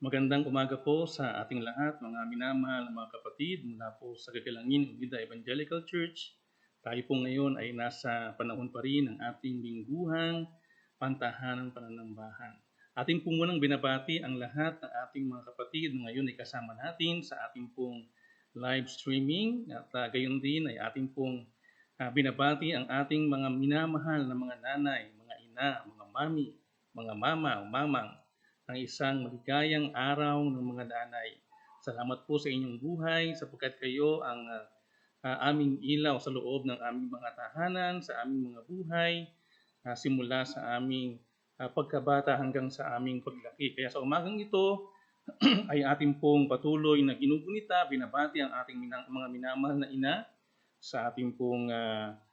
Magandang umaga po sa ating lahat, mga minamahal na mga kapatid mula po sa Gagalangin Unida Evangelical Church. Tayo po ngayon ay nasa panahon pa rin ng ating lingguhang pantahanang pananambahan. Ating po munang binabati ang lahat ng ating mga kapatid na ngayon ay kasama natin sa ating pong live streaming at gayon din ay ating pong binabati ang ating mga minamahal na mga nanay, mga ina, mga mami, mga mama o mamang ng isang maligayang araw ng mga nanay. Salamat po sa inyong buhay sapagkat kayo ang aming ilaw sa loob ng aming mga tahanan, sa aming mga buhay, simula sa aming pagkabata hanggang sa aming paglaki. Kaya sa umagang ito ay ating pong patuloy na ginugunita, binabati ang ating mga minamahal na ina sa ating pong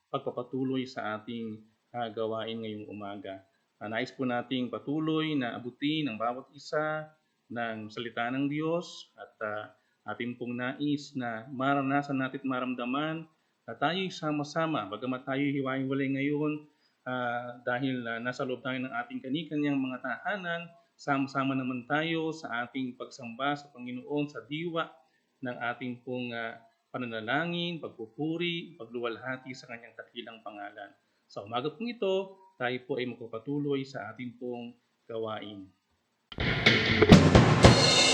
pagpapatuloy sa ating gawain ngayong umaga. Nais po nating patuloy na abutin ang bawat isa ng salita ng Diyos at ating pong nais na maranasan natin at maramdaman na tayo'y sama-sama, bagamat tayo'y hiwa-hiwalay ngayon dahil nasa loob tayo ng ating kani-kanyang mga tahanan, sama-sama naman tayo sa ating pagsamba sa Panginoon sa diwa ng ating pong pananalangin, pagpupuri, pagluwalhati sa kanyang dakilang pangalan. Sa umaga pong ito, tayo po ay magpapatuloy sa ating pong gawain.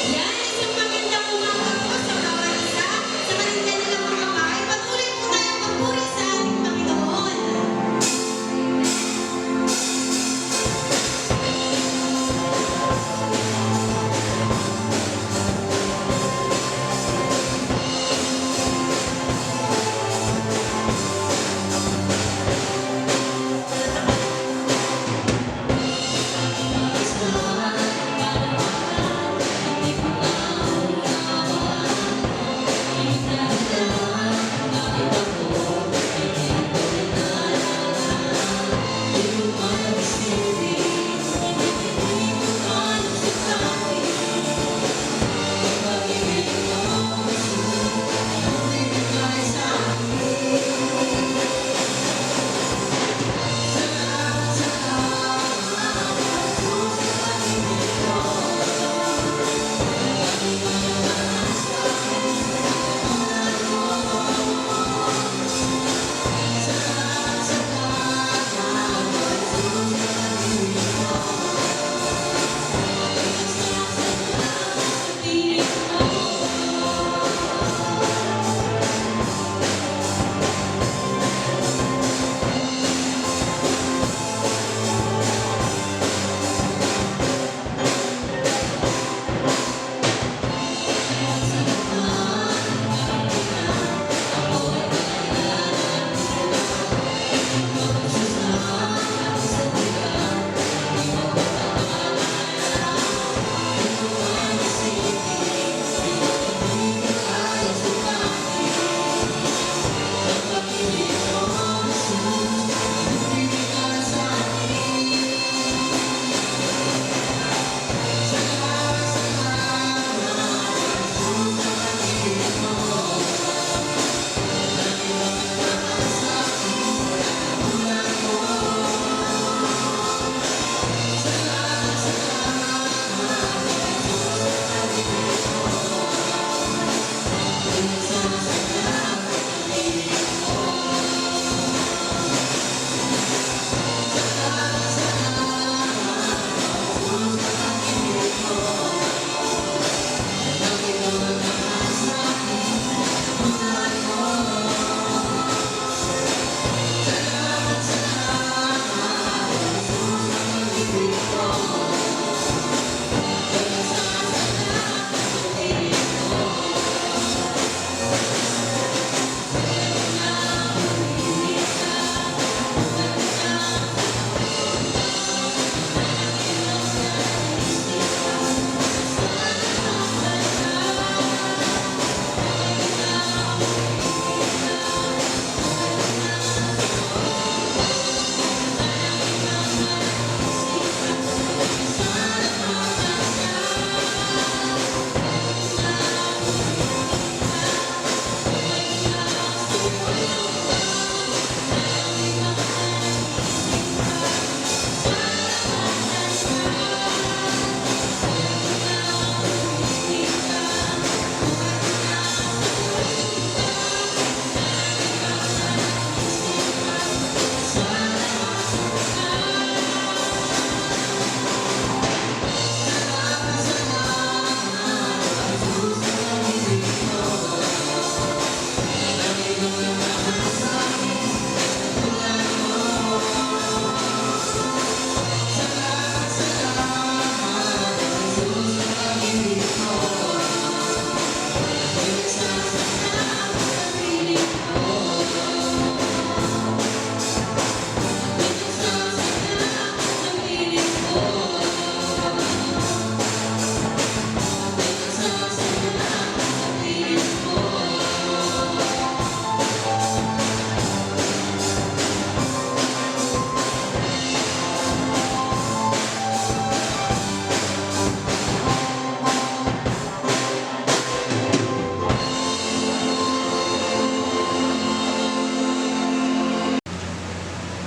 Yan, isang magandang umaga po sa bawat isa. Sa kanilang mga bahay, patuloy po tayong magpuri sa ating Panginoon.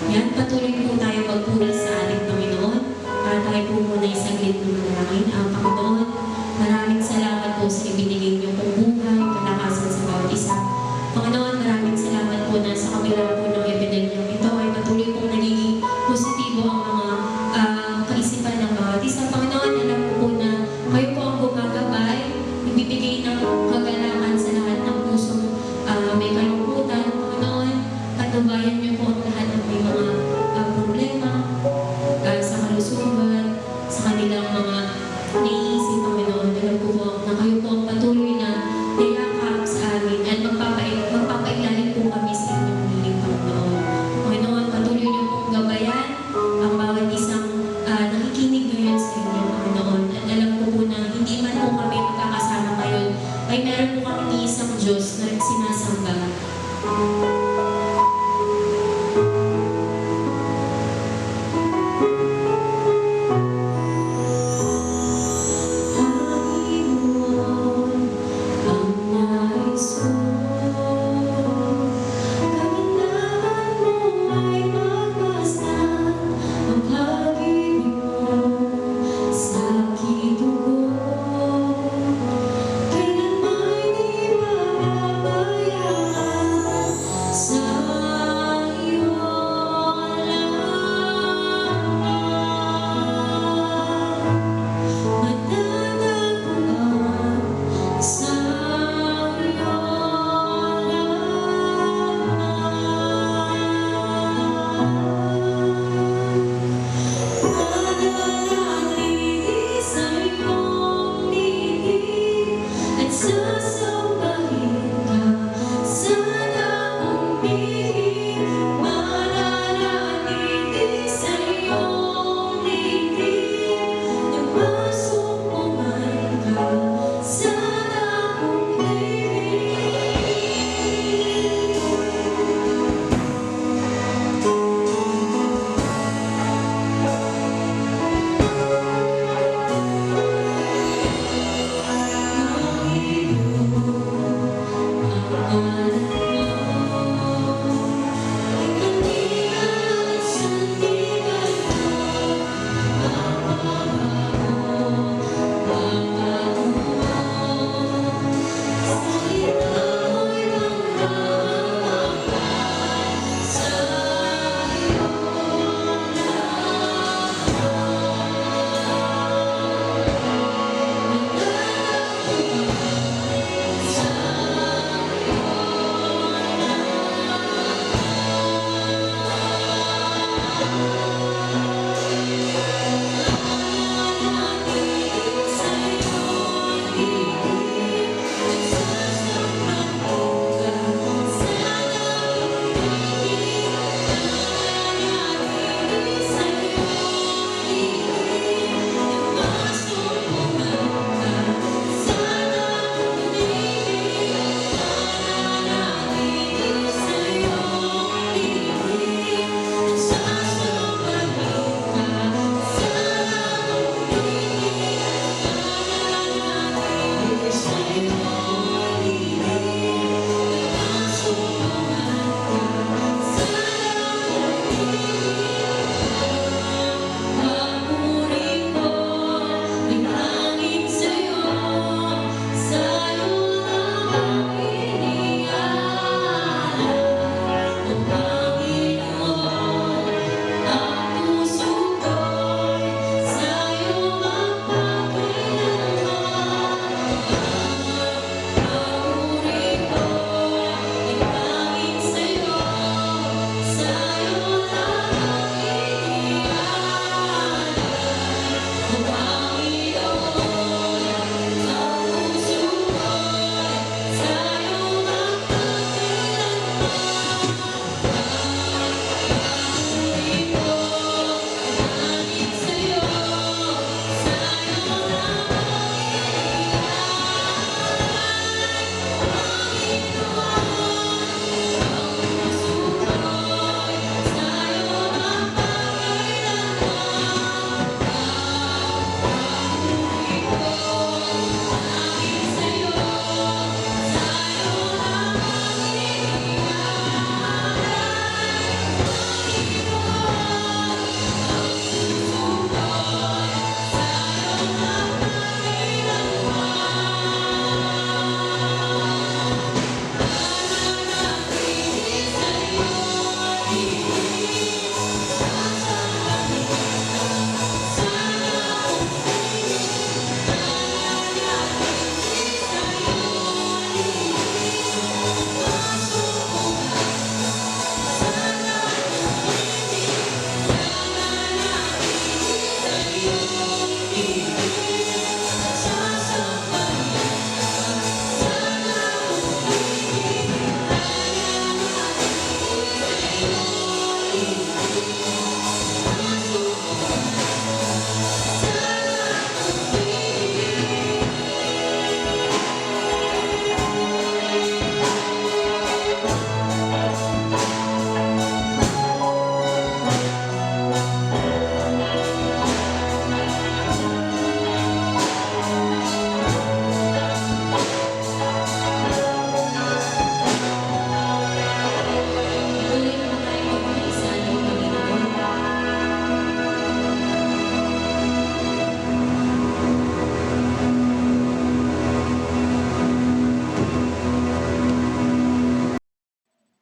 Yan, patuloy po tayo magpuri sa ating Panginoon. Tayo po muna ay saglit na manalangin. Panginoon, maraming salamat po sa ibinigay niyo pong buhay, kalakasan sa bawat isa. Panginoon, maraming salamat po na sa kabila po ng epidemya ito ay patuloy pong nagiging positibo ang mga kaisipan ng bawat isa. Panginoon, alam ko po na kayo po ang gumagabay, ibibigay ng kagalakan sa lahat ng pusong may kalungkutan. Panginoon, patnubayan niyo po ang lahat ng may mga problema sa kalusugan, sa kanilang mga naiisip, Panginoon. Alam ko po na kayo po ang patuloy na niyakap sa amin at magpapailalim po kami sa inyong hiling, Panginoon. Panginoon, patuloy niyo pong gabayan ang bawat isang nakikinig ngayon sa inyo, Panginoon. At alam ko po na hindi man po kami magkakasama ngayon, ay meron po kami isang Diyos na sinasamba.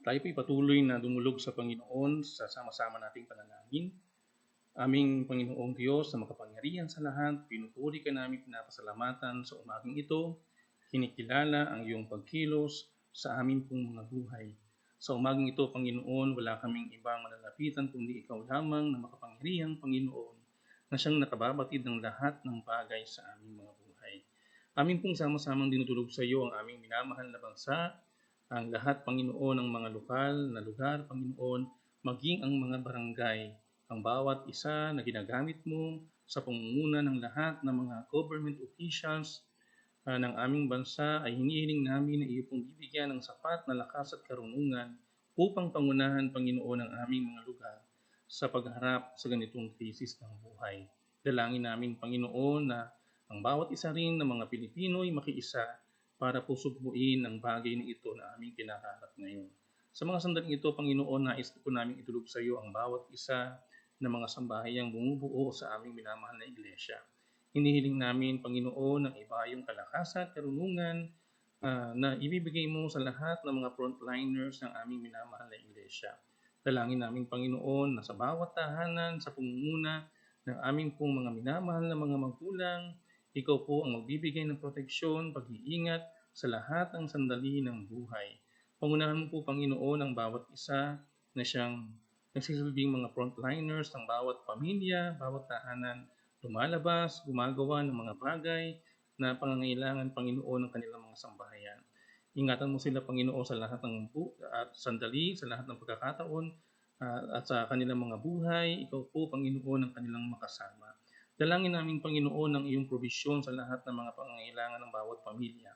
Tayo po'y patuloy na dumulog sa Panginoon sa sama-sama nating panalangin. Aming Panginoong Diyos na makapangyarihan sa lahat, pinupuri ka namin, pinapasalamatan sa umagang ito. Kinikilala ang iyong pagkilos sa amin pong mga buhay. Sa umagang ito, Panginoon, wala kaming ibang malalapitan kundi ikaw lamang na makapangyarihang Panginoon na siyang nakababatid ng lahat ng bagay sa aming mga buhay. Amin pong sama-samang dinudulog sa iyo ang aming minamahal na bansa, ang lahat, Panginoon, ng mga lokal na lugar, Panginoon, maging ang mga barangay, ang bawat isa na ginagamit mo sa pangunguna ng lahat ng mga government officials ng aming bansa ay hinihiling namin na iyo pong bibigyan ng sapat na lakas at karunungan upang pangunahan, Panginoon, ang aming mga lugar sa pagharap sa ganitong krisis ng buhay. Dalangin namin, Panginoon, na ang bawat isa rin ng mga Pilipino ay makiisa para po sugpuin ang bagay na ito na aming kinakaharap ngayon. Sa mga sandaling ito, Panginoon, nais po namin itulog sa iyo ang bawat isa ng mga sambahayang bumubuo sa aming minamahal na iglesia. Hinihiling namin, Panginoon, ang ibayong kalakasan at karunungan na ibibigay mo sa lahat ng mga frontliners ng aming minamahal na iglesia. Dalangin namin, Panginoon, na sa bawat tahanan, sa pangunguna ng aming pong mga minamahal na mga magulang, ikaw po ang magbibigay ng proteksyon, pag-iingat sa lahat ng sandali ng buhay. Pangunahan mo po, Panginoon, ang bawat isa na siyang nagsisilbing mga frontliners ng bawat pamilya, bawat tahanan, lumalabas, gumagawa ng mga bagay na pangangailangan, Panginoon, ng kanilang mga sambahayan. Ingatan mo sila, Panginoon, sa lahat ng sandali, sa lahat ng pagkakataon, at sa kanilang mga buhay. Ikaw po, Panginoon, ang kanilang makasama. Dalangin namin, Panginoon, ang iyong probisyon sa lahat ng mga pangangailangan ng bawat pamilya.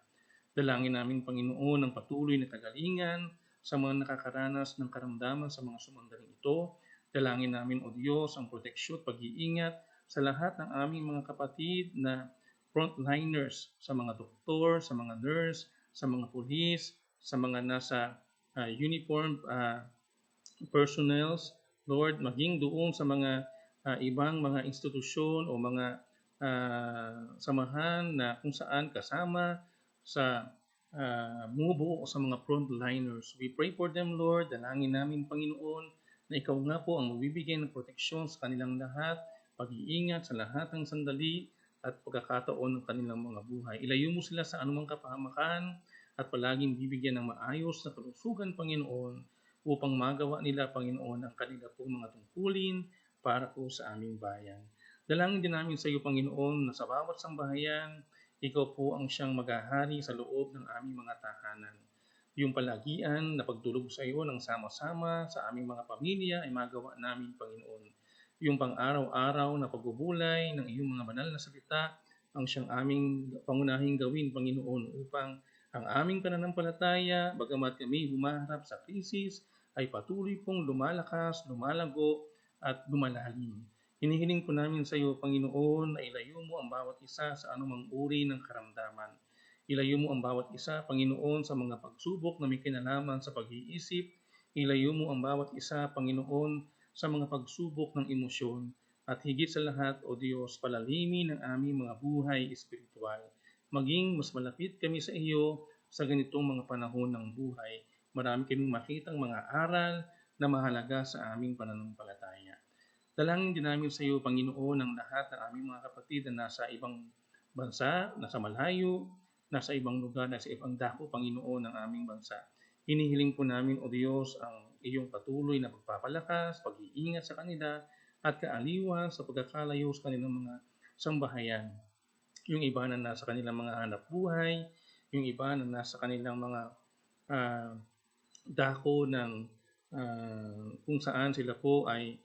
Dalangin namin, Panginoon, ang patuloy na kagalingan sa mga nakakaranas ng karamdaman sa mga sumandaling ito. Dalangin namin, O Diyos, ang proteksyon at pag-iingat sa lahat ng aming mga kapatid na frontliners, sa mga doktor, sa mga nurse, sa mga pulis, sa mga nasa uniform personnels, Lord, maging doon sa mga ibang mga institusyon o mga samahan na kung saan kasama sa bumubuo sa mga frontliners. We pray for them, Lord. Dalangin namin, Panginoon, na ikaw nga po ang magbibigay ng proteksyon sa kanilang lahat, pag-iingat sa lahat ng sandali at pagkakataon ng kanilang mga buhay. Ilayo mo sila sa anumang kapahamakan at palaging bibigyan ng maayos na kalusugan, Panginoon, upang magawa nila, Panginoon, ang kanila pong mga tungkulin para po sa aming bayan. Dalangin din namin sa iyo, Panginoon, na sa bawat sambahayan, ikaw po ang siyang maghahari sa loob ng aming mga tahanan. Yung palagian na pagdulog sa iyo ng sama-sama sa aming mga pamilya ay magawa namin, Panginoon. Yung pang-araw-araw na pagbubulay ng iyong mga banal na salita ang siyang aming pangunahing gawin, Panginoon, upang ang aming pananampalataya, bagamat kami humaharap sa krisis, ay patuloy pong lumalakas, lumalago, at lumalalim. Hinihiling po namin sa iyo, Panginoon, na ilayo mo ang bawat isa sa anumang uri ng karamdaman. Ilayo mo ang bawat isa, Panginoon, sa mga pagsubok na may kinalaman sa pag-iisip. Ilayo mo ang bawat isa, Panginoon, sa mga pagsubok ng emosyon. At higit sa lahat, O Diyos, palalimin ang aming mga buhay espiritual. Maging mas malapit kami sa iyo sa ganitong mga panahon ng buhay. Marami kaming makitang mga aral na mahalaga sa aming pananampalataya. Dalangin din namin sa iyo, Panginoon, ang lahat ng aming mga kapatid na nasa ibang bansa, nasa malayo, nasa ibang lugar, nasa ibang dako, Panginoon, ng aming bansa. Hinihiling po namin, O Diyos, ang iyong patuloy na pagpapalakas, pag-iingat sa kanila, at kaaliwan sa pagkakalayo sa kanilang mga sambahayan. Yung iba na nasa kanilang mga hanap buhay, yung iba na nasa kanilang mga dako ng kung saan sila po ay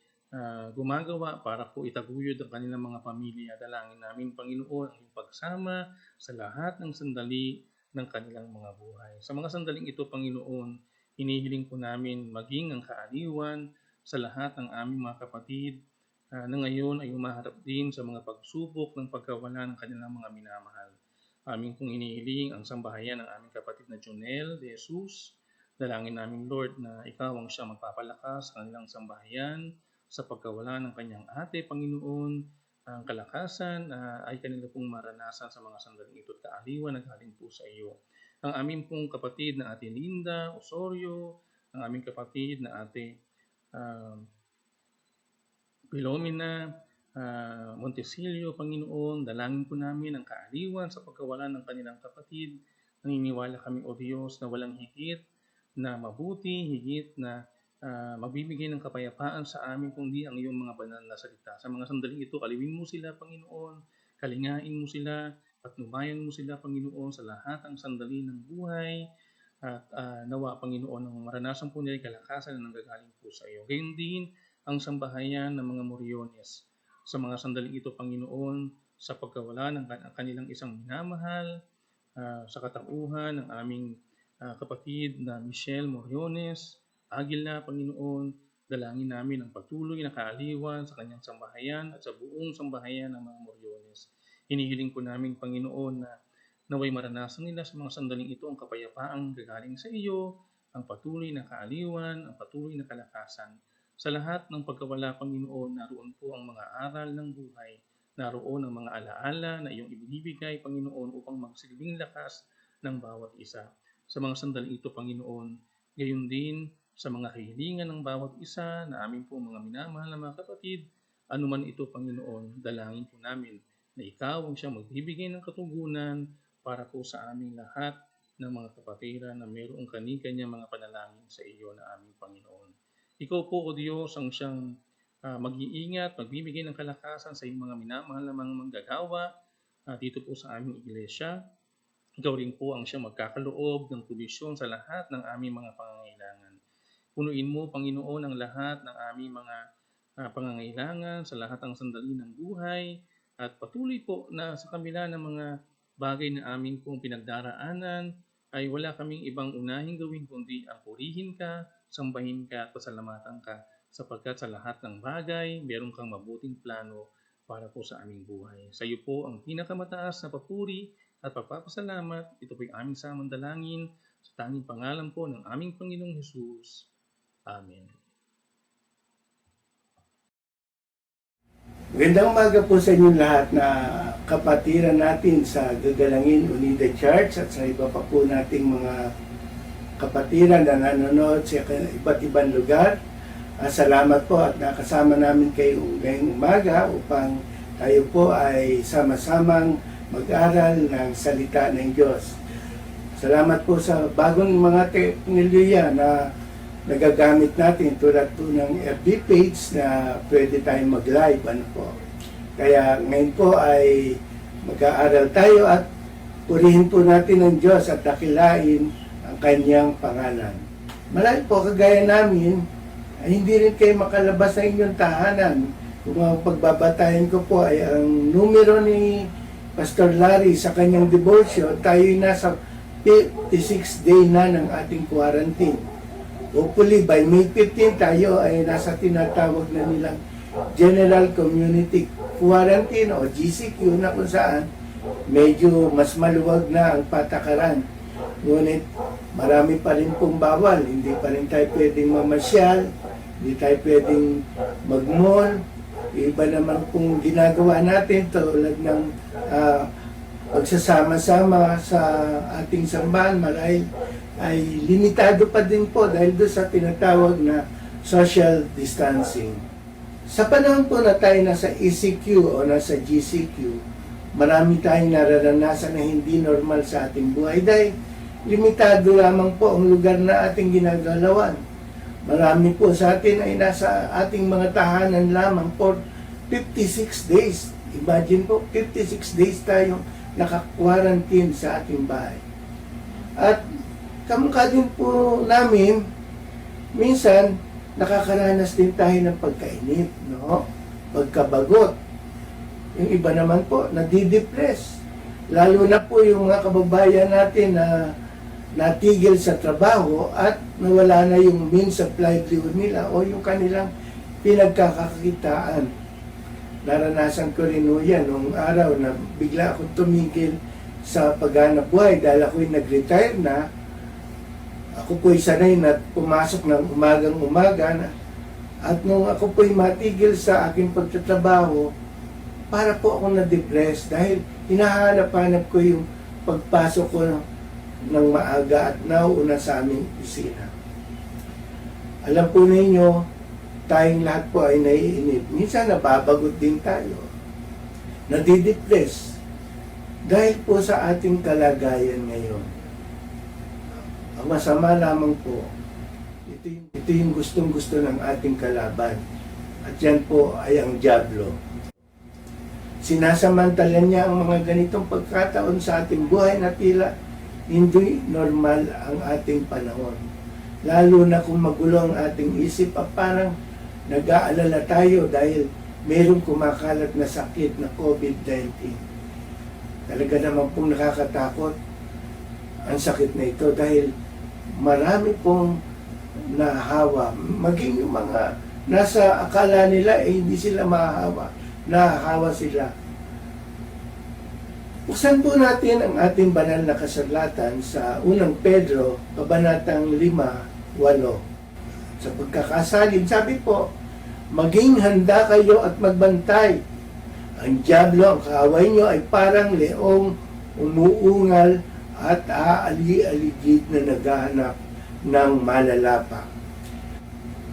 gumagawa para po itaguyod ang kanilang mga pamilya. Dalangin namin, Panginoon, ang pagsama sa lahat ng sandali ng kanilang mga buhay. Sa mga sandaling ito, Panginoon, hinihiling po namin maging ang kaaliwan sa lahat ng aming mga kapatid na ngayon ay umaharap din sa mga pagsubok ng pagkawala ng kanilang mga minamahal. Aming pong hinihiling ang sambahayan ng aming kapatid na Jonel de Jesus. Dalangin namin, Lord, na ikaw ang siya magpapalakas sa kanilang sambahayan sa pagkawala ng kanyang ate, Panginoon. Ang kalakasan ay kanila pong maranasan sa mga sandaling ito at kaaliwan na galing po sa iyo. Ang aming pong kapatid na Ate Linda Osorio, ang aming kapatid na ate Pilomena Montesilio, Panginoon, dalangin po namin ang kaaliwan sa pagkawalan ng kanilang kapatid. Naniniwala kami, O Diyos, na walang higit na mabuti, higit na magbibigay ng kapayapaan sa amin kundi ang iyong mga banal na salita. Sa mga sandaling ito, aliwin mo sila, Panginoon, kalingain mo sila, patnubayan mo sila, Panginoon, sa lahat ng sandali ng buhay. At nawa, Panginoon, ang maranasan po nila kalakasan na nanggagaling po sa iyo. Gayon din ang sambahayan ng mga Moriones. Sa mga sandaling ito, Panginoon, sa pagkawala ng kanilang isang minamahal, sa katauhan ng aming kapatid na Michelle Moriones, Aguila, Panginoon, dalangin namin ang patuloy na kaaliwan sa kanyang sambahayan at sa buong sambahayan ng mga Moriones. Hinihiling po namin, Panginoon, na naway maranasan nila sa mga sandaling ito ang kapayapaang gagaling sa iyo, ang patuloy na kaaliwan, ang patuloy na kalakasan. Sa lahat ng pagkawala, Panginoon, naroon po ang mga aral ng buhay, naroon ang mga alaala na iyong ibinibigay, Panginoon, upang magsilbing lakas ng bawat isa. Sa mga sandaling ito, Panginoon, gayon din sa mga kahilingan ng bawat isa na amin po mga minamahal na mga kapatid, anuman ito, Panginoon, dalangin po namin na ikaw ang siyang magbibigay ng katugunan para po sa aming lahat ng mga kapatiran na mayroong kani-kanyang mga panalangin sa iyo na aming Panginoon. Ikaw po, O Diyos, ang siyang mag-iingat, magbibigay ng kalakasan sa iyong mga minamahal na mga manggagawa dito po sa aming iglesia. Ikaw rin po ang siyang magkakaloob ng provisyon sa lahat ng aming mga pangangailangan. Punuin mo, Panginoon, ang lahat ng aming mga pangangailangan sa lahat ng sandali ng buhay at patuloy po na sa kabila ng mga bagay na aming pong pinagdaraanan ay wala kaming ibang unahing gawin kundi ang purihin ka, sambahin ka at pasalamatan ka sapagkat sa lahat ng bagay meron kang mabuting plano para po sa aming buhay. Sa iyo po ang pinakamataas na papuri at pagpapasalamat. Ito po yung aming samandalangin sa tanging pangalan po ng aming Panginoong Hesus. Amen. Magandang umaga po sa inyo lahat na kapatiran natin sa Gagalangin Unida Church at sa iba pa po nating mga kapatiran na nanonood sa iba't ibang lugar. Salamat po at nakasama namin kayo ngayong umaga upang tayo po ay sama-samang mag-aral ng salita ng Diyos. Salamat po sa bagong mga teknolohiya na nagagamit natin tulad po ng FB page na pwede tayong mag-live. Kaya ngayon po ay mag-aaral tayo at purihin po natin ang Diyos at dakilain ang kanyang pangalan. Marami po kagaya namin ay hindi rin kayo makalabas sa inyong tahanan. Kung ang pagbabatayan ko po ay ang numero ni Pastor Larry sa kanyang devotion, tayo nasa 56 day na ng ating quarantine. Hopefully by May 15 tayo ay nasa tinatawag na nilang General Community Quarantine o GCQ na kung saan medyo mas maluwag na ang patakaran. Ngunit marami pa rin pong bawal. Hindi pa rin tayo pwedeng mamasyal, hindi tayo pwedeng mag-mall. Iba naman pong ginagawa natin tulad ng pagsasama-sama sa ating sambahan marahil ay limitado pa din po dahil doon sa tinatawag na social distancing. Sa panahon po na tayo nasa ECQ o nasa GCQ, marami tayong nararanasan na hindi normal sa ating buhay dahil limitado lamang po ang lugar na ating ginagalawan. Marami po sa atin ay nasa ating mga tahanan lamang for 56 days. Imagine po, 56 days tayong naka-quarantine sa ating bahay. At kamukha din po namin, minsan nakakaranas din tayo ng pagkainip, no? Pagkabagot. Yung iba naman po, nadidepress. Lalo na po yung mga kababayan natin na natigil sa trabaho at nawala na yung means of livelihood nila o yung kanilang pinagkakakitaan. Naranasan ko rin yan nung araw na bigla akong tumigil sa paghanap buhay dahil ako'y nag-retire na. Ako po'y sanay na pumasok ng umagang-umaga na. At nung ako po'y matigil sa aking pagtatrabaho, para po ako na-depress dahil hinahanap-hanap ko yung pagpasok ko ng maaga at nauuna sa aming opisina. Alam po ninyo, tayong lahat po ay naiinip. Minsan nababagot din tayo. Nadidepress. Dahil po sa ating kalagayan ngayon. Ang masama lamang po, ito yung gustong-gusto ng ating kalaban. At yan po ay ang dyablo. Sinasamantala niya ang mga ganitong pagkataon sa ating buhay na tila hindi normal ang ating panahon. Lalo na kung magulo ang ating isip at parang nag-aalala tayo dahil mayroong kumakalat na sakit na COVID-19. Talaga naman pong nakakatakot ang sakit na ito dahil marami pong nahahawa. Maging yung mga nasa akala nila hindi sila mahahawa. Nahahawa sila. Buksan po natin ang ating banal na kasulatan sa unang Pedro, kabanatang 5:8. Sa pagkakasalin, sabi po, maging handa kayo at magbantay. Ang dyablo, ang kaaway nyo ay parang leong umuungal at aali-aligid na naghahanap ng malalapa.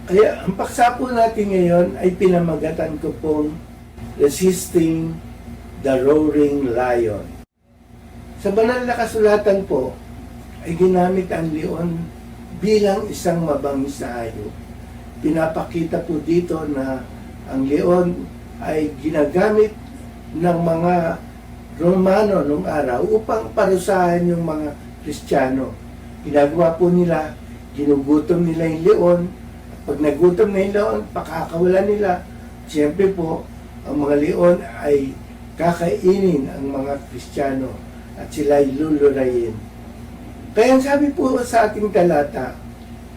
Kaya ang paksa po natin ngayon ay pinamagatan ko pong Resisting the Roaring Lion. Sa banal na kasulatan po ay ginamit ang leon bilang isang mabangis na hayop. Pinapakita po dito na ang leon ay ginagamit ng mga Romano nung araw upang parusahan yung mga Kristiyano. Ginagawa po nila, ginugutom nila yung leon. Pag nagutom na yung leon, pakakawalan nila. Siyempre po, ang mga leon ay kakainin ang mga Kristiyano at sila ay lulurayin. Kaya sabi po sa ating talata,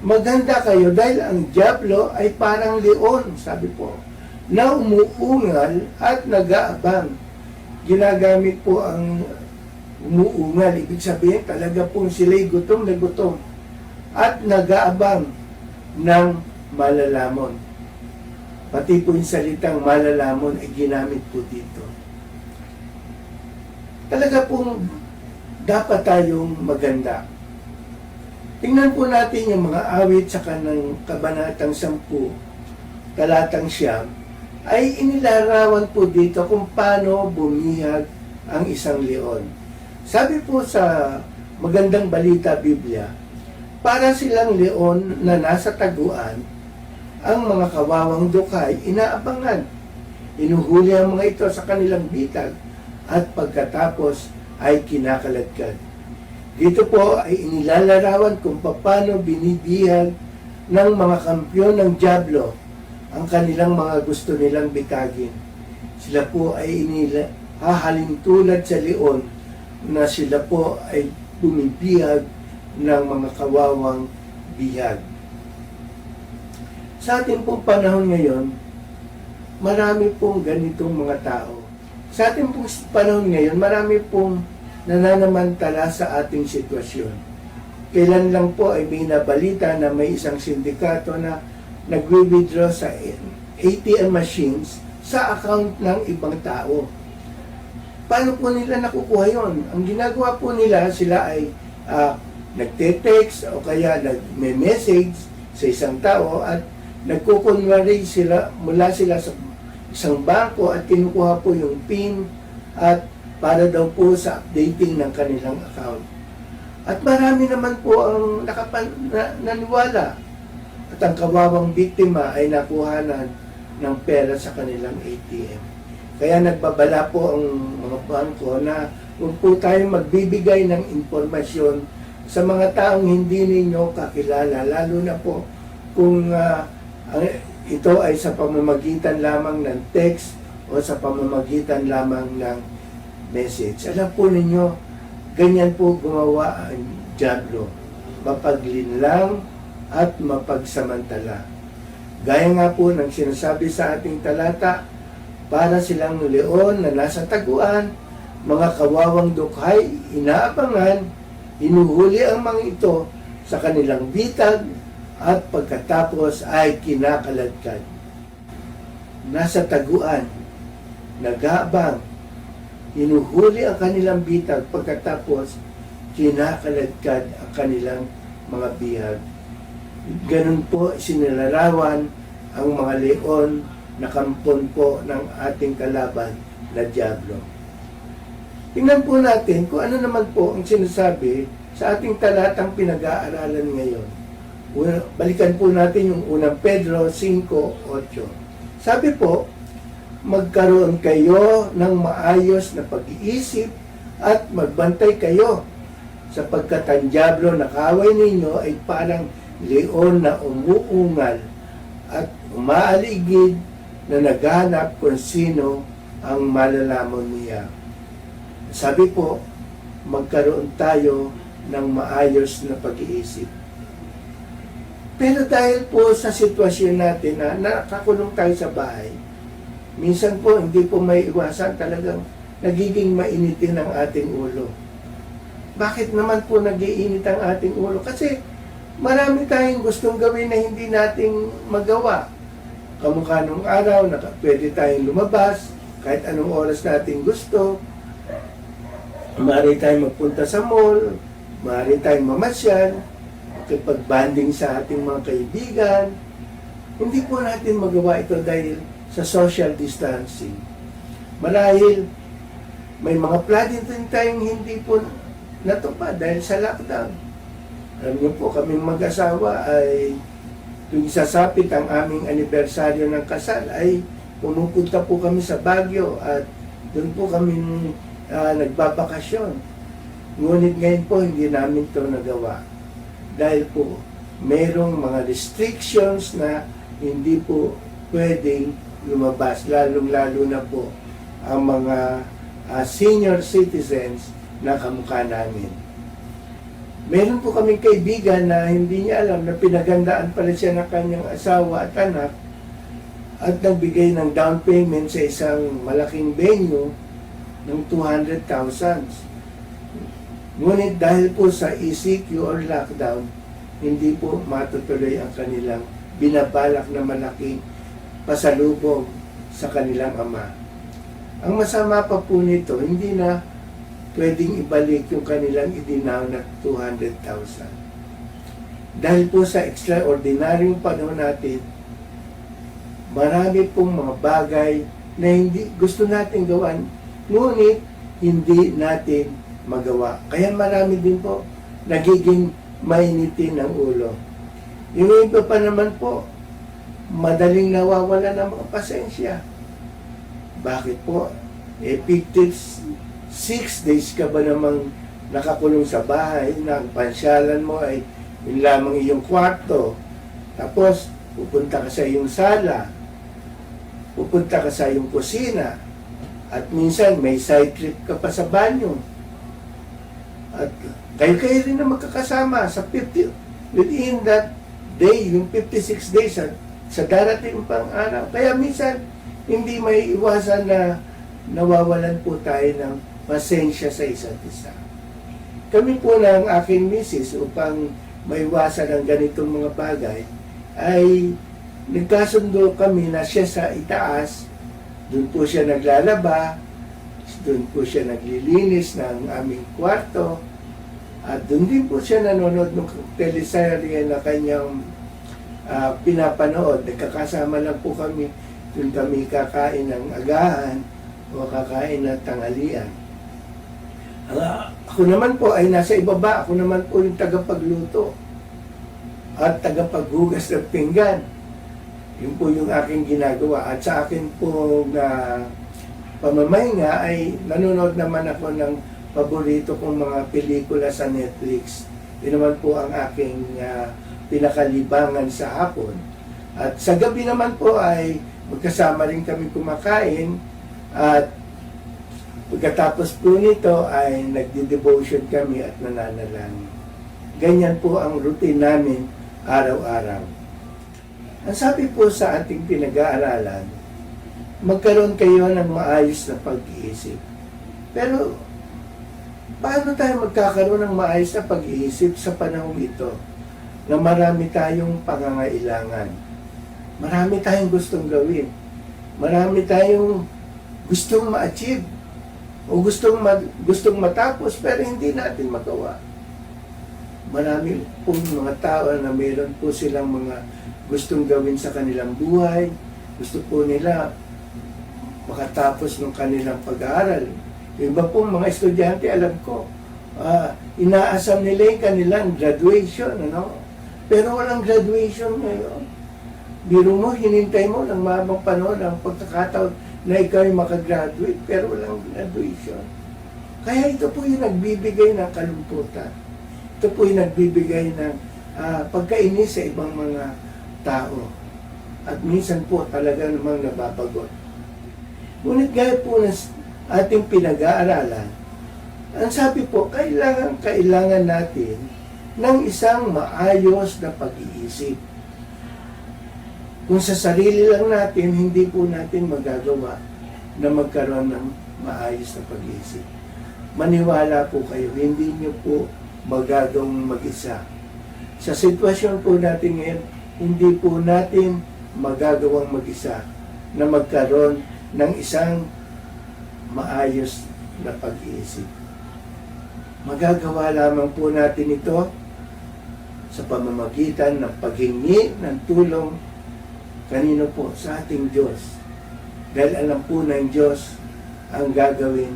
maganda kayo dahil ang dyablo ay parang leon, sabi po, na umuungal at nag-aabang. Ginagamit po ang umuungal, ibig sabihin talaga pong sila'y gutom na gutom at nag-aabang ng malalamon. Pati po yung salitang malalamon ay ginamit po dito. Talaga pong dapat tayong maganda. Tingnan po natin yung mga awit sa kanang kabanatang 10, talatang 9, ay inilarawan po dito kung paano bumihag ang isang leon. Sabi po sa Magandang Balita Biblia, para silang leon na nasa taguan, ang mga kawawang dukay inaabangan. Inuhuli ang mga ito sa kanilang bitag at pagkatapos ay kinakaladkad. Dito po ay inilalarawan kung paano binibihag ng mga kampyon ng dyablo ang kanilang mga gusto nilang bitagin. Sila po ay hahalin tulad sa leon na sila po ay bumibihag ng mga kawawang bihag. Sa ating pong panahon ngayon, marami pong ganitong mga tao. Sa ating pong panahon ngayon, marami pong nananamantala sa ating sitwasyon. Kailan lang po ay may nabalita na may isang sindikato na nagwi-withdraw sa ATM machines sa account ng ibang tao. Paano po nila nakukuha yon? Ang ginagawa po nila, sila ay nagte-text o kaya nagme-message sa isang tao at nagkukunwari sila, mula sila sa isang bangko at kinukuha po yung PIN at para daw po sa updating ng kanilang account. At marami naman po ang naniwala at ang kawawang biktima ay nakuhanan ng pera sa kanilang ATM. Kaya nagbabala po ang mga bangko na huwag po tayong magbibigay ng impormasyon sa mga taong hindi ninyo kakilala, lalo na po kung ito ay sa pamamagitan lamang ng text o sa pamamagitan lamang ng message. Alam po ninyo, ganyan po gumawa ang dyablo. Mapaglinlang at mapagsamantala. Gaya nga po ng sinasabi sa ating talata, para silang leon na nasa taguan, mga kawawang dukhay, inaabangan, hinuhuli ang mga ito sa kanilang bitag, at pagkatapos ay kinakaladkad. Nasa taguan, nag-aabang, hinuhuli ang kanilang bitag, pagkatapos kinakaladkad ang kanilang mga bihag. Ganun po sinilarawan ang mga leon na kampon po ng ating kalaban na Diablo. Tingnan po natin kung ano naman po ang sinasabi sa ating talatang pinag-aaralan ngayon. Balikan po natin yung unang Pedro 5:8. Sabi po, magkaroon kayo ng maayos na pag-iisip at magbantay kayo sapagkat ang Diablo na kaaway ninyo ay parang leon na umuungal at umaaligid na naghanap kung sino ang malalamon niya. Sabi po, magkaroon tayo ng maayos na pag-iisip. Pero dahil po sa sitwasyon natin na nakakulong tayo sa bahay, minsan po hindi po may iwasan, talagang nagiging mainitin ang ating ulo. Bakit naman po nagiinit ang ating ulo? Kasi marami tayong gustong gawin na hindi nating magawa. Kamukha nung araw, pwede tayong lumabas, kahit anong oras natin gusto. Maaari tayong magpunta sa mall, maaari tayong mamasyal, makipag-banding sa ating mga kaibigan. Hindi po natin magawa ito dahil sa social distancing. Marahil, may mga plano din tayong hindi po natupad dahil sa lockdown. Alam niyo po, kaming mag-asawa ay tuwing sasapit ang aming anibersaryo ng kasal ay pumupunta po kami sa Baguio at doon po kami nagbabakasyon. Ngunit ngayon po hindi namin ito nagawa dahil po mayroong mga restrictions na hindi po pwedeng lumabas, lalong-lalo na po ang mga senior citizens na kamukha namin. Meron po kaming kaibigan na hindi niya alam na pinagandaan pala siya ng kanyang asawa at anak at nagbigay ng down payment sa isang malaking venue ng 200,000. Ngunit dahil po sa ECQ or lockdown, hindi po matutuloy ang kanilang binabalak na malaking pasalubong sa kanilang ama. Ang masama pa po nito, hindi na pwedeng ibalik yung kanilang idinaw na 200,000. Dahil po sa extraordinaryong panahon natin, marami pong mga bagay na hindi gusto natin gawan, ngunit hindi natin magawa. Kaya marami din po nagiging mainitin ang ulo. Yung iba pa naman po, madaling nawawala ng mga pasensya. Bakit po? 56 days ka ba namang nakakulong sa bahay na ang pansyalan mo ay yun lamang iyong kwarto. Tapos, pupunta ka sa iyong sala. Pupunta ka sa iyong kusina. At minsan, may side trip ka pa sa banyo. At kayo rin na magkakasama sa 50, within that day, yung 56 days sa darating pang araw. Kaya minsan, hindi may iwasan na nawawalan po tayo ng pasensya sa isa't isa. Kami po ng aking misis upang maiwasan ang ganitong mga bagay ay nagkasundo kami na siya sa itaas, doon po siya naglalaba, doon po siya naglilinis ng aming kwarto, at doon din po siya nanonood ng teleserye na kanyang pinapanood. Nagkakasama lang po kami, doon kami kakain ng agahan o kakain ng tanghalian. Ako naman po ay nasa ibaba, ako naman po yung tagapagluto at tagapaghugas ng pinggan. Yun po yung aking ginagawa. At sa akin po na pamamahinga ay nanonood naman ako ng paborito kong mga pelikula sa Netflix. Yun naman po ang aking pinakalibangan sa hapon. At sa gabi naman po ay magkasama rin kami kumakain at pagkatapos po nito ay nagdi-devotion kami at nananalangin. Ganyan po ang routine namin araw-araw. Ang sabi po sa ating pinag-aaralan, magkaroon kayo ng maayos na pag-iisip. Pero, paano tayo magkakaroon ng maayos na pag-iisip sa panahon ito na marami tayong pangangailangan? Marami tayong gustong gawin. Marami tayong gustong ma-achieve o gustong matapos pero hindi natin magawa. Marami pong mga tao na mayroon po silang mga gustong gawin sa kanilang buhay. Gusto po nila makatapos ng kanilang pag-aaral. Yung iba pong mga estudyante, alam ko, inaasam nila yung kanilang graduation, ano? Pero walang graduation ngayon. Biro mo, hinintay mo ng mahabang panahon ang pagkakataon na ikaw ay makagraduate, pero walang graduation. Kaya ito po yung nagbibigay ng kalungkutan. Ito po yung nagbibigay ng pagkainis sa ibang mga tao. At minsan po talaga namang nababagot. Ngunit gaya po ng ating pinag-aaralan, ang sabi po, kailangan natin ng isang maayos na pag-iisip. Kung sa sarili lang natin, hindi po natin magagawa na magkaroon ng maayos na pag-iisip. Maniwala po kayo, hindi nyo po magagawang mag-isa. Sa sitwasyon po natin ngayon, hindi po natin magagawang mag-isa na magkaroon ng isang maayos na pag-iisip. Magagawa lamang po natin ito sa pamamagitan ng paghingi ng tulong kanino po? Sa ating Diyos. Dahil alam po ng Diyos ang gagawin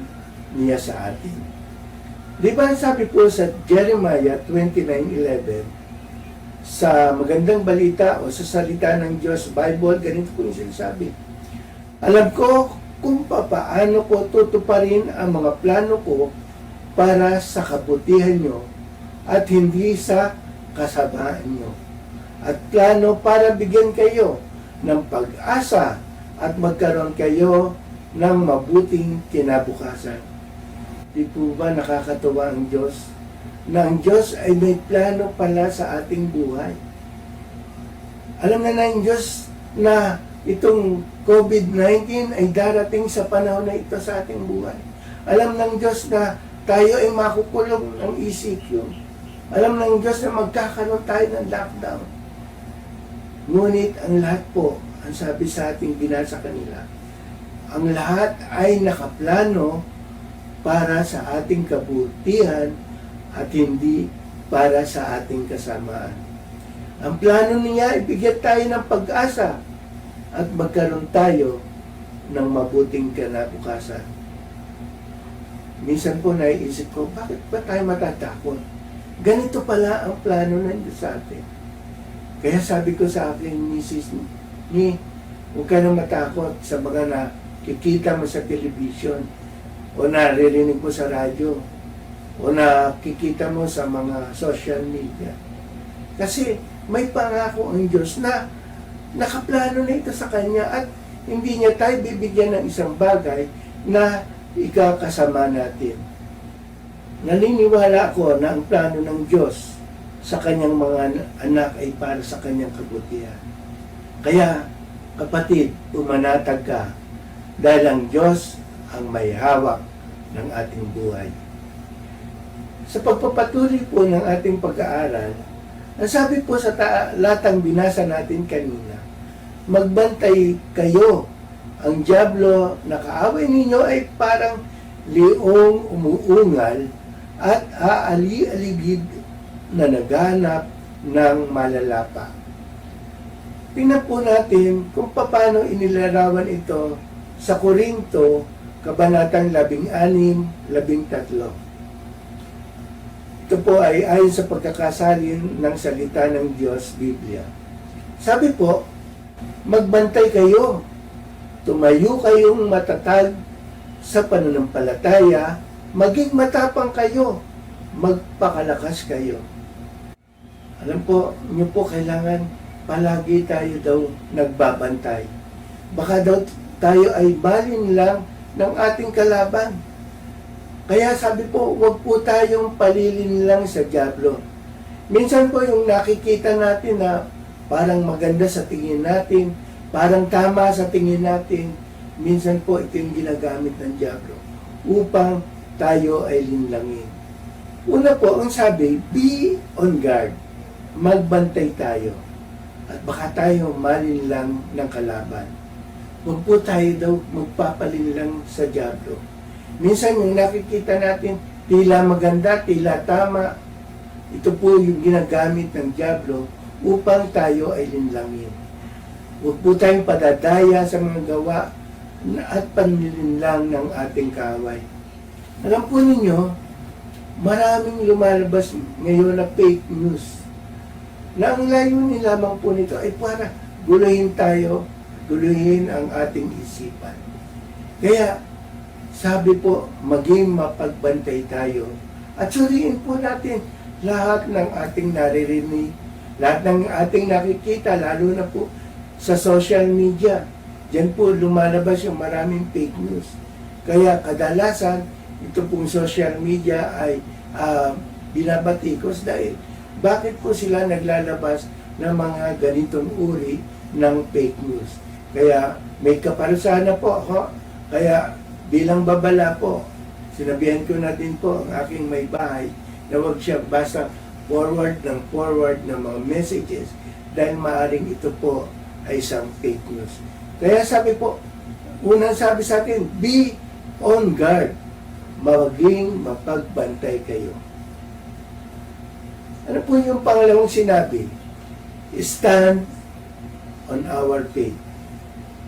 niya sa atin. Di ba sabi po sa Jeremiah 29:11, sa magandang balita o sa salita ng Diyos, Bible, ganito po yung sinasabi. Alam ko kung paano ko tutuparin ang mga plano ko para sa kabutihan nyo at hindi sa kasamaan nyo. At plano para bigyan kayo ng pag-asa at magkaroon kayo ng mabuting kinabukasan. Di po ba nakakatuwa ang Diyos? Na ang Diyos ay may plano pala sa ating buhay. Alam na ng Diyos na itong COVID-19 ay darating sa panahon na ito sa ating buhay. Alam ng Diyos na tayo ay makukulong ng ECQ. Alam ng Diyos na magkakaroon tayo ng lockdown. Ngunit ang lahat po, ang sabi sa ating binasa kanila, ang lahat ay nakaplano para sa ating kabutihan at hindi para sa ating kasamaan. Ang plano niya, ibigyan tayo ng pag-asa at magkaroon tayo ng mabuting kinabukasan. Minsan po naiisip ko, bakit ba tayo matatakot? Ganito pala ang plano ng Diyos sa atin. Kaya sabi ko sa aking misis ni, huwag ka na matakot sa mga nakikita mo sa television o naririnig mo sa radyo o nakikita mo sa mga social media. Kasi may pangako ang Diyos na nakaplano na ito sa Kanya at hindi niya tayo bibigyan ng isang bagay na ikakasama natin. Naniniwala ako na ang plano ng Diyos sa Kanyang mga anak ay para sa Kanyang kabutihan. Kaya, kapatid, umanatag ka dahil ang Diyos ang may hawak ng ating buhay. Sa pagpapatuloy po ng ating pag-aaral, ang sabi po sa latang binasa natin kanina, magbantay kayo. Ang dyablo na kaaway ninyo ay parang leong umuungal at aali-aligid na naghanap ng malalapa. Tingnan po natin kung paano inilarawan ito sa Korinto, Kabanatang 16-13. Ito po ay ayon sa pagkakasalin ng salita ng Diyos, Biblia. Sabi po, magbantay kayo, tumayo kayong matatag sa pananampalataya, maging matapang kayo, magpakalakas kayo. Alam po, niyo po kailangan palagi tayo daw nagbabantay. Baka daw tayo ay balin lang ng ating kalaban. Kaya sabi po, huwag po tayong palilin lang sa dyablo. Minsan po yung nakikita natin na parang maganda sa tingin natin, parang tama sa tingin natin, minsan po ito yung ginagamit ng dyablo upang tayo ay linlangin. Una po, ang sabi, be on guard. Magbantay tayo. At baka tayo malinlang ng kalaban. Huwag po tayo daw magpapalinlang sa dyablo. Minsan yung nakikita natin, tila maganda, tila tama, Ito po yung ginagamit ng dyablo upang tayo ay linlangin. Huwag po tayong padadaya sa mga gawa at panlilinlang ng ating kaaway. Alam po ninyo, maraming lumalabas ngayon na fake news na ang layunin lamang po nito ay para guluhin tayo, guluhin ang ating isipan. Kaya, sabi po, maging mapagbantay tayo at suriin po natin lahat ng ating naririnig, lahat ng ating nakikita, lalo na po sa social media. Diyan po lumalabas yung maraming fake news. Kaya kadalasan, ito pong social media ay binabatikos dahil bakit po sila naglalabas ng mga ganitong uri ng fake news. Kaya may kaparusahan na po ako. Kaya bilang babala po, sinabihan ko na din po ang aking may bahay na huwag siya basta forward ng mga messages dahil maaaring ito po ay isang fake news. Kaya sabi po, unang sabi sa atin, be on guard. Maging mapagbantay kayo. Ano po yung pangalawang sinabi? Stand on our faith.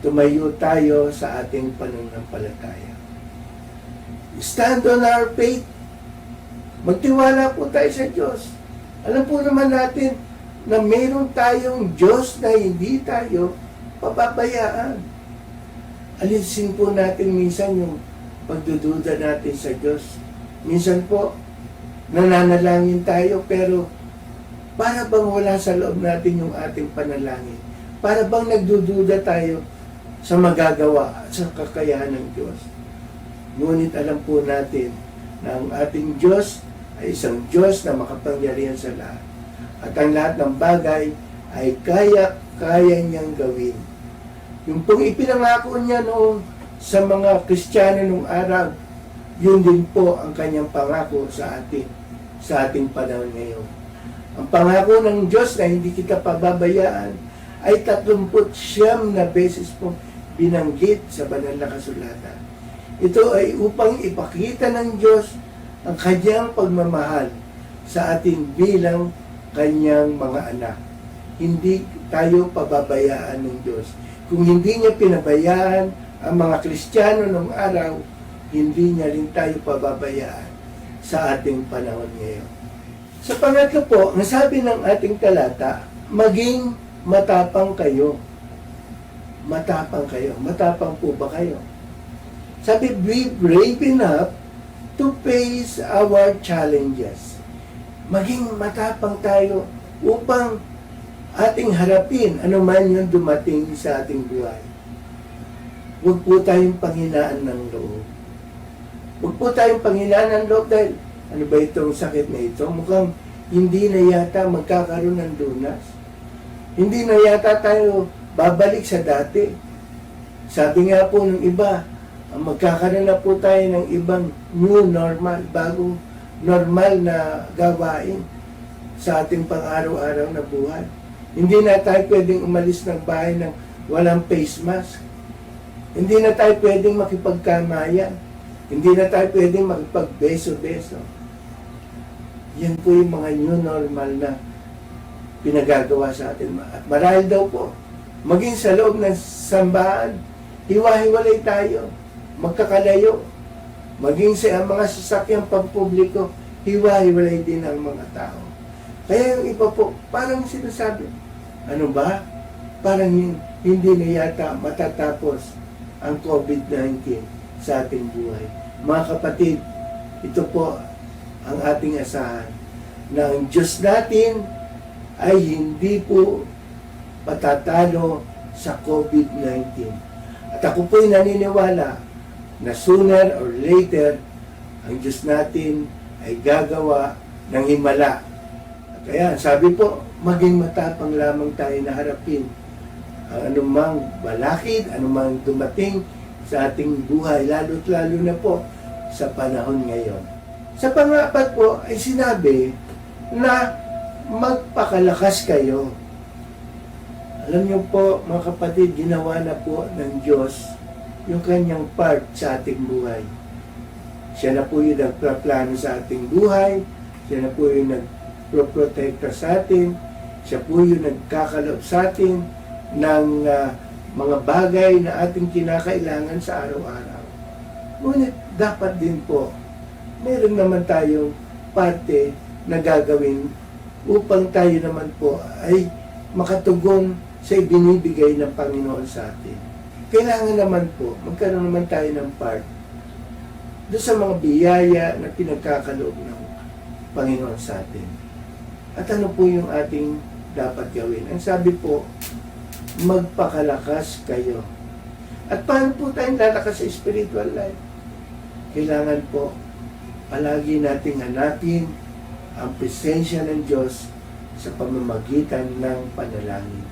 Tumayo tayo sa ating pananampalataya. Stand on our faith. Magtiwala po tayo sa Diyos. Alam po naman natin na meron tayong Diyos na hindi tayo pababayaan. Alisin po natin minsan yung pagdududa natin sa Diyos. Minsan po, nananalangin tayo pero para bang wala sa loob natin yung ating panalangin. Para bang nagdududa tayo sa magagawa at sa kakayahan ng Diyos. Ngunit alam po natin na ang ating Diyos ay isang Diyos na makapangyarihan sa lahat. At ang lahat ng bagay ay kaya niyang gawin. Yung pong ipinangako niya noong sa mga Kristiyano nung araw, yun din po ang kanyang pangako sa ating panahon ngayon. Ang pangako ng Diyos na hindi kita pababayaan ay 39 na beses pong binanggit sa banal na kasulatan. Ito ay upang ipakita ng Diyos ang kanyang pagmamahal sa atin bilang kanyang mga anak. Hindi tayo pababayaan ng Diyos. Kung hindi niya pinabayaan ang mga Kristiyano nung araw, hindi niya rin tayo pababayaan sa ating panahon ngayon. Sa pangatlo po, nasabi ng ating talata, maging matapang kayo. Matapang kayo. Matapang po ba kayo? Sabi, be brave enough to face our challenges. Maging matapang tayo upang ating harapin anuman yung dumating sa ating buhay. Huwag po tayong panghinaan ng loob. Huwag po tayong panghinaan ng loob dahil ano ba itong sakit na ito? Mukhang hindi na yata magkakaroon ng lunas. Hindi na yata tayo babalik sa dati. Sabi nga po ng iba, magkakaroon na po tayo ng ibang new normal, bagong normal na gawain sa ating pang-araw-araw na buhay. Hindi na tayo pwedeng umalis ng bahay ng walang face mask. Hindi na tayo pwedeng makipagkamayan. Hindi na tayo pwedeng makipagbeso-beso. Yan po yung mga new normal na pinagagawa sa atin. At marahil daw po, maging sa loob ng sambahan, hiwa-hiwalay tayo, magkakalayo. Maging sa mga sasakyang pampubliko, hiwa-hiwalay din ang mga tao. Kaya yung iba po, parang sinasabi, ano ba? Parang hindi na yata matatapos ang COVID-19 sa ating buhay. Mga kapatid, ito po ang ating asahan na ang Diyos natin ay hindi po patatalo sa COVID-19. At ako po'y naniniwala na sooner or later, ang Diyos natin ay gagawa ng himala. Kaya sabi po, maging matapang lamang tayo na harapin ang anumang balakid, anumang dumating sa ating buhay, lalo't lalo na po sa panahon ngayon. Sa pang-apat po ay sinabi na magpakalakas kayo. Alam niyo po mga kapatid, ginawa na po ng Diyos yung kanyang part sa ating buhay. Siya na po yung nagpaplano sa ating buhay, siya na po yung nagproprotekta sa atin, siya po yung nagkakaloob sa atin ng mga bagay na ating kinakailangan sa araw-araw. Ngunit dapat din po, meron naman tayong parte na gagawin upang tayo naman po ay makatugon sa ibinibigay ng Panginoon sa atin. Kailangan naman po, magkaroon naman tayo ng part doon sa mga biyaya na pinagkakaloob ng Panginoon sa atin. At ano po yung ating dapat gawin? Ang sabi po, magpakalakas kayo. At paano po tayong lalakas sa spiritual life? Kailangan po, palagi nating hanapin ang presensya ng Diyos sa pamamagitan ng panalangin.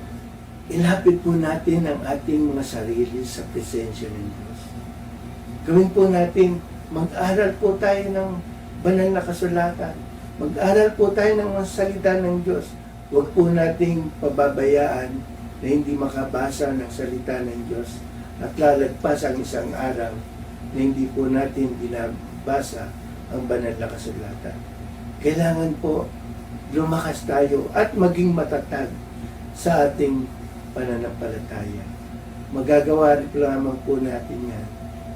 Ilapit po natin ang ating mga sarili sa presensya ng Diyos. Gawin po natin, mag-aral po tayo ng banal na kasulatan. Mag-aral po tayo ng mga salita ng Diyos. Huwag po nating pababayaan na hindi makabasa ng salita ng Diyos at lalagpas ang isang araw na hindi po natin binabasa ang banal na kasulatan. Kailangan po lumakas tayo at maging matatag sa ating pananampalataya. Magagawa rin lamang po natin yan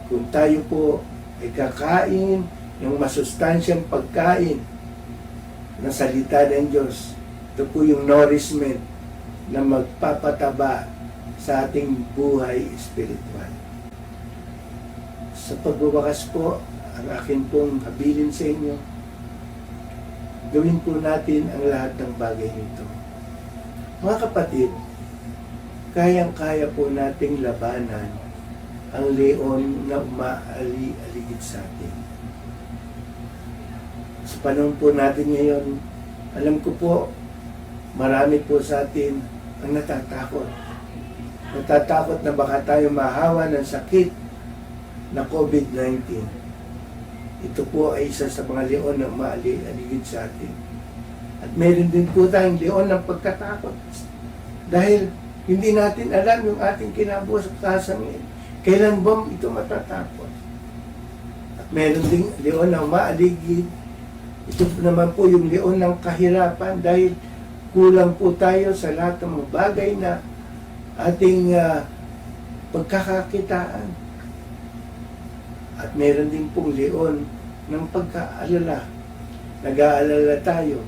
kung tayo po ay kakain ng masustansyang pagkain na salita ng Diyos. Ito po yung nourishment na magpapataba sa ating buhay espiritual. Sa pagbabakas po, ang akin pong habilin sa inyo, gawin po natin ang lahat ng bagay nito. Mga kapatid, kayang-kaya po nating labanan ang leon na umaali-aligid sa atin. Sa panahon po natin ngayon, alam ko po, marami po sa atin ang natatakot. Natatakot na baka tayo mahawa ng sakit na COVID-19. Ito po ay isa sa mga leon na umaali-aligid sa atin. At meron din po tayong leon ng pagkatakot. Dahil hindi natin alam yung ating kinabukasan ngayon. Kailan ba ito matatapos? At meron ding leon na umaaligid. Ito naman po yung leon ng kahirapan dahil kulang po tayo sa lahat ng mga bagay na ating pagkakakitaan. At meron din pong leon ng pagkaalala. Nag-aalala tayo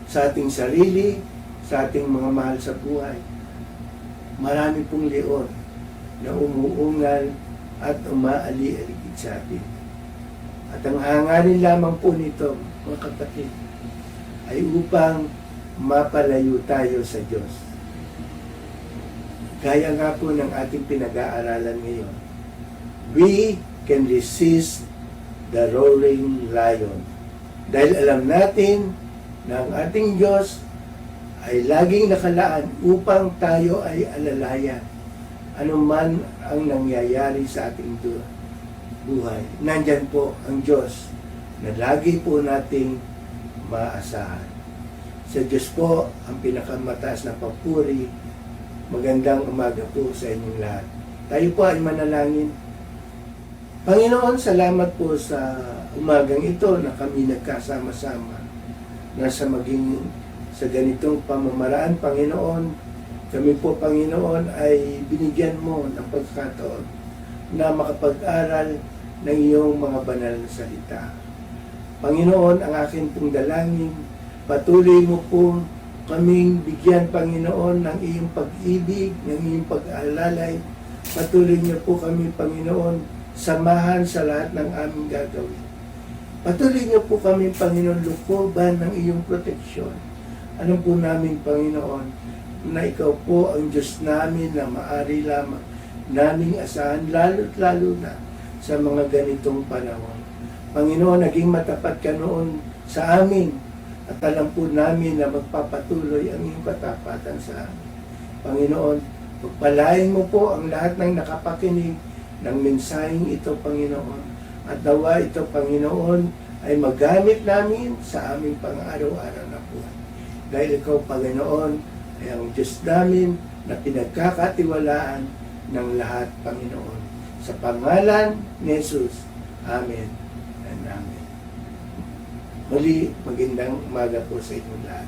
sa ating sarili, sa ating mga mahal sa buhay. Marami pong leon na umuungal at umaali-aligid sa atin. At ang hangarin lamang po nito, mga kapatid, ay upang mapalayo tayo sa Diyos. Gaya nga po ng ating pinag-aaralan ngayon, we can resist the roaring lion. Dahil alam natin na ang ating Diyos ay laging nakalaan upang tayo ay alalayan anuman ang nangyayari sa ating buhay. Nandyan po ang Diyos na lagi po nating maasahan. Sa Diyos po ang pinakamataas na papuri. Magandang umaga po sa inyong lahat. Tayo po ay manalangin. Panginoon, salamat po sa umagang ito na kami nagkasama-sama na sa ganitong pamamaraan, Panginoon. Kami po, Panginoon, ay binigyan mo ng pagkakataon na makapag-aral ng iyong mga banal na salita. Panginoon, ang akin pong dalangin, patuloy mo po kaming bigyan, Panginoon, ng iyong pag-ibig, ng iyong pag-alalay. Patuloy niyo po kami, Panginoon, samahan sa lahat ng aming gagawin. Patuloy niyo po kami, Panginoon, lukuban ng iyong proteksyon. Alam po namin, Panginoon, na ikaw po ang Diyos namin na maari lamang naming asahan, lalo na sa mga ganitong panahon. Panginoon, naging matapat ka noon sa amin at alam po namin na magpapatuloy ang iyong katapatan sa amin. Panginoon, pagpalain mo po ang lahat ng nakapakinig ng mensaheng ito, Panginoon. At nawa ito, Panginoon, ay magamit namin sa aming pang-araw-araw na buhay. Dahil ikaw, Panginoon, ay ang Diyos namin na pinagkakatiwalaan ng lahat, Panginoon. Sa pangalan ni Jesus. Amen and Amen. Muli, magandang umaga po sa inyo lahat.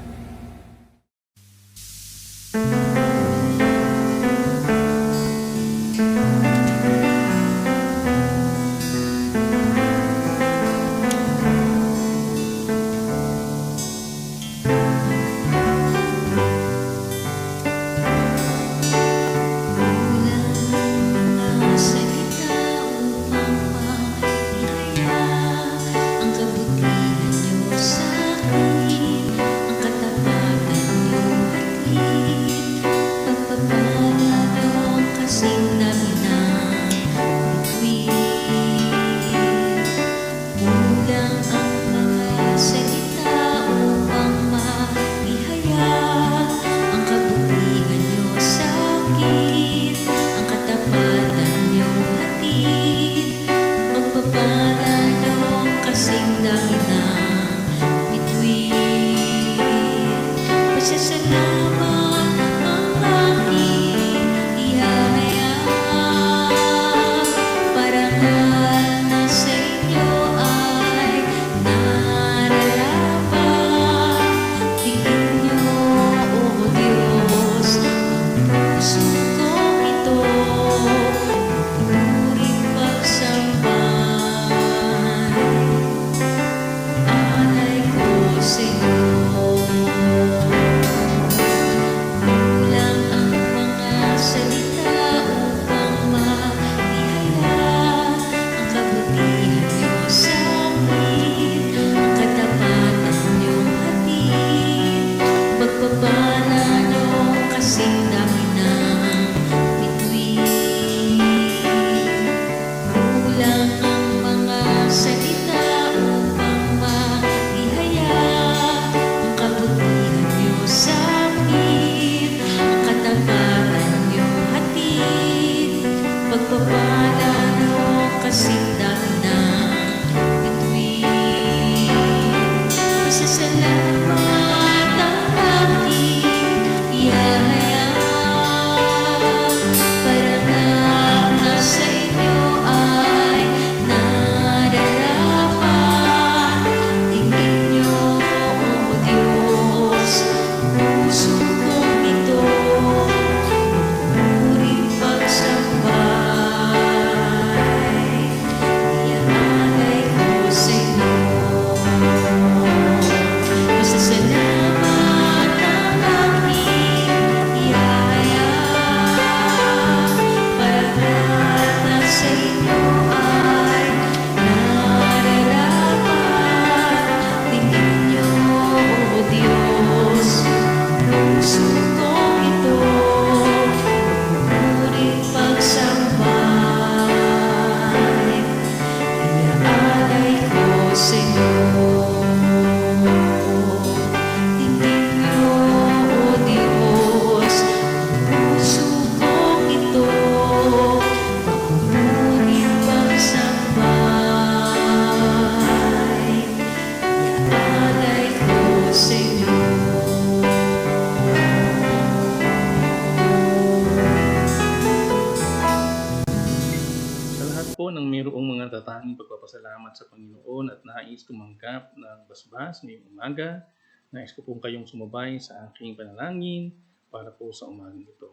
Ng mayroong mga natatanging pagpapasalamat sa Panginoon at nais tumanggap ng basbas ngayong umaga, nais ko pong kayong sumabay sa aking panalangin para po sa umagang ito.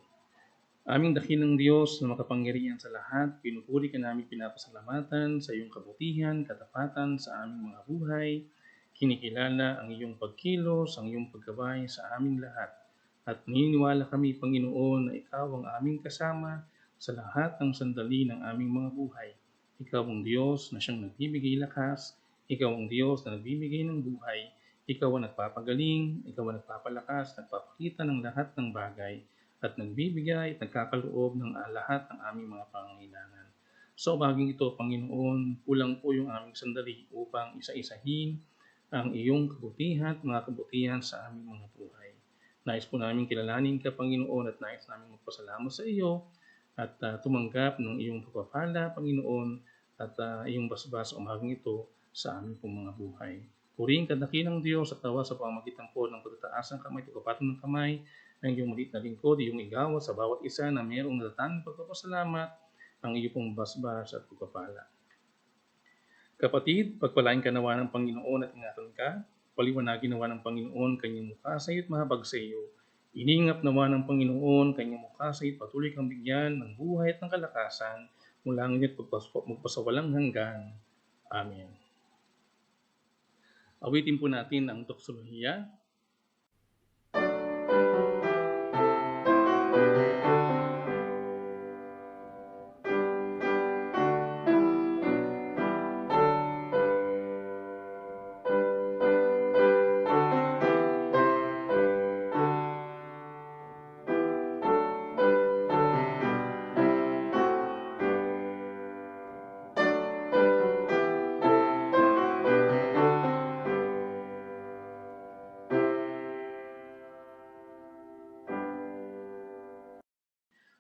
Aming dakilang Diyos na makapangyarihan sa lahat, pinupuri ka namin pinapasalamatan sa iyong kabutihan, katapatan sa aming mga buhay, kinikilala ang iyong pagkilos, ang iyong paggabay sa aming lahat. At naniniwala kami, Panginoon, na ikaw ang aming kasama sa lahat ng sandali ng aming mga buhay. Ikaw ang Diyos na siyang nagbibigay lakas, ikaw ang Diyos na nagbibigay ng buhay, ikaw ang nagpapagaling, ikaw ang nagpapalakas, nagpapakita ng lahat ng bagay, at nagbibigay at nagkakaloob ng lahat ng aming mga pangangailangan. So baging ito, Panginoon, kulang po yung aming sandali upang isa-isahin ang iyong kabutihan at mga kabutihan sa aming mga buhay. Nais po namin kilalanin ka, Panginoon, at nais namin magpasalamat sa iyo at tumanggap ng iyong pagpapala, Panginoon, at iyong basbas umagang ito sa aming pong mga buhay. Purihin ka, dakilang Diyos, at tawa sa pamamagitan po ng pagtataas ng kamay, pagkapatong ng kamay, ng iyong maliit na lingkod, iyong igawat sa bawat isa na mayroong natatanging pagpapasalamat, ang iyong pong basbas at pagpapala. Kapatid, pagpalain ka nawa ng Panginoon at ingatan ka. Paliwanagin nawa ng Panginoon kanyang mukha sa iyo at mahabag sa iyo. Iningap nawa ng Panginoon kanyang mukha sa iyo at patuloy kang bigyan ng buhay at ng kalakasan mula ngayon at magpasawalang hanggan. Amen. Awitin po natin ang doksolohiya.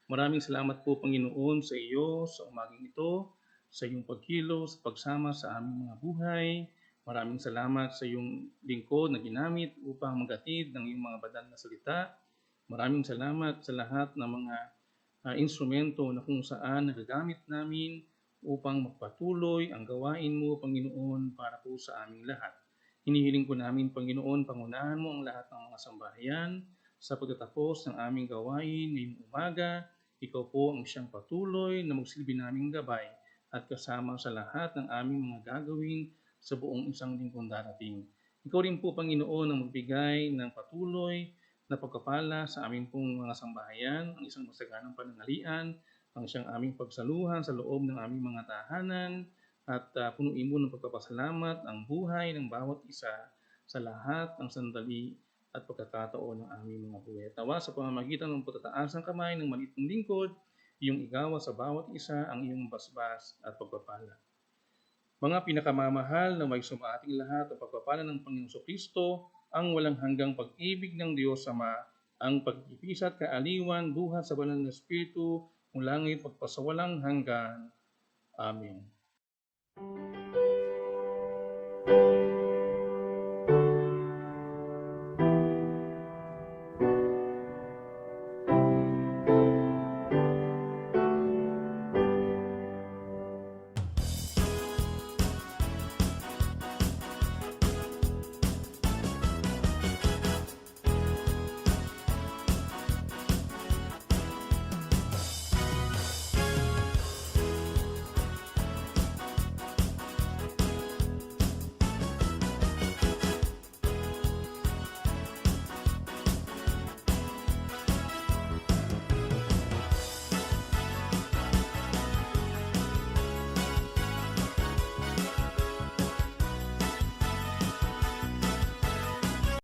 Maraming salamat po, Panginoon, sa iyo sa umaging ito, sa iyong pagkilos, pagsama sa aming mga buhay. Maraming salamat sa iyong lingkod na ginamit upang magatid ng iyong mga banal na salita. Maraming salamat sa lahat ng mga instrumento na kung saan nagagamit namin upang magpatuloy ang gawain mo, Panginoon, para po sa aming lahat. Hinihiling po namin, Panginoon, pangunahan mo ang lahat ng mga sambahayan sa pagtatapos ng aming gawain ngayong umaga. Ikaw po ang siyang patuloy na magsilbi naming gabay at kasama sa lahat ng aming mga gagawin sa buong isang linggong darating. Ikaw rin po, Panginoon, ang magbigay ng patuloy na pagkapala sa aming pong mga sambahayan, ang isang masaganang pananghalian, ang siyang aming pagsaluhan sa loob ng aming mga tahanan, at punuin mo ng pagpapasalamat ang buhay ng bawat isa sa lahat ng sandali at pagkakataon ng aming mga buhay. Tawa sa pamamagitan ng patataas ng kamay ng maliit mong lingkod, iyong igawa sa bawat isa ang iyong basbas at pagpapala. Mga pinakamamahal na may sumaating lahat ang pagpapala ng Panginoong Kristo, ang walang hanggang pag-ibig ng Diyos Ama, ang pagkikisa at kaaliwan, buhat sa banal na Espiritu, mula ngayon pagpasawalang hanggan. Amen.